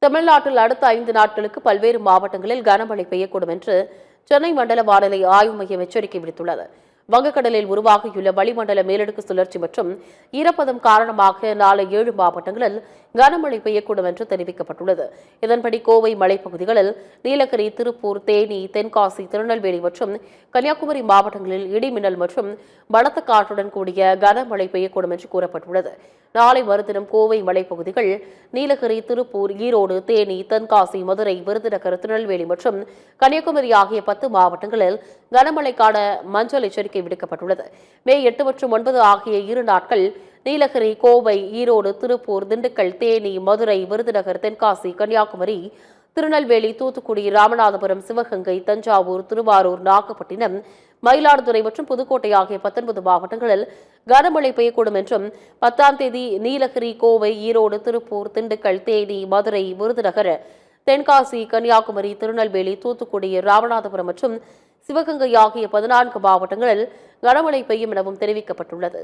தமிழ்நாட்டில் அடுத்த 5 நாட்களுக்கு பல்வேறு மாவட்டங்களில் கனமழை பெய்யக்கூடும் என்று சென்னை மண்டல வானிலை ஆய்வு மையம் எச்சரிக்கை விடுத்துள்ளது. வங்கக்கடலில் உருவாகியுள்ள வளிமண்டல மேலடுக்கு சுழற்சி மற்றும் ஈரப்பதம் காரணமாக நாளை 7 மாவட்டங்களில் கனமழை பெய்யக்கூடும் என்று தெரிவிக்கப்பட்டுள்ளது. இதன்படி கோவை மலைப்பகுதிகளில் நீலகிரி, திருப்பூர், தேனி, தென்காசி, திருநெல்வேலி மற்றும் கன்னியாகுமரி மாவட்டங்களில் இடிமின்னல் மற்றும் பலத்த காற்றுடன் கூடிய கனமழை பெய்யக்கூடும் என்று கூறப்பட்டுள்ளது. நாளை மறுதினம் கோவை மலைப்பகுதிகள், நீலகிரி, திருப்பூர், ஈரோடு, தேனி, தென்காசி, மதுரை, விருதுநகர், திருநெல்வேலி மற்றும் கன்னியாகுமரி ஆகிய 10 மாவட்டங்களில் கனமழைக்கான மஞ்சள் எச்சரிக்கை விடுக்கப்பட்டுள்ளது. மே 8 மற்றும் 9 ஆகிய 2 நாட்கள் நீலகிரி, கோவை, ஈரோடு, திருப்பூர், திண்டுக்கல், தேனி, மதுரை, விருதுநகர், தென்காசி, கன்னியாகுமரி, திருநெல்வேலி, தூத்துக்குடி, ராமநாதபுரம், சிவகங்கை, தஞ்சாவூர், திருவாரூர், நாகப்பட்டினம், மயிலாடுதுறை மற்றும் புதுக்கோட்டை ஆகிய 19 மாவட்டங்களில் கனமழை பெய்யக்கூடும் என்றும் 10ஆம் தேதி நீலகிரி, கோவை, ஈரோடு, திருப்பூர், திண்டுக்கல், தேனி, மதுரை, விருதுநகர், தென்காசி, கன்னியாகுமரி, திருநெல்வேலி, தூத்துக்குடி, ராமநாதபுரம் மற்றும் சிவகங்கை ஆகிய 14 மாவட்டங்களில் கனமழை பெய்யும் எனவும் தெரிவிக்கப்பட்டுள்ளது.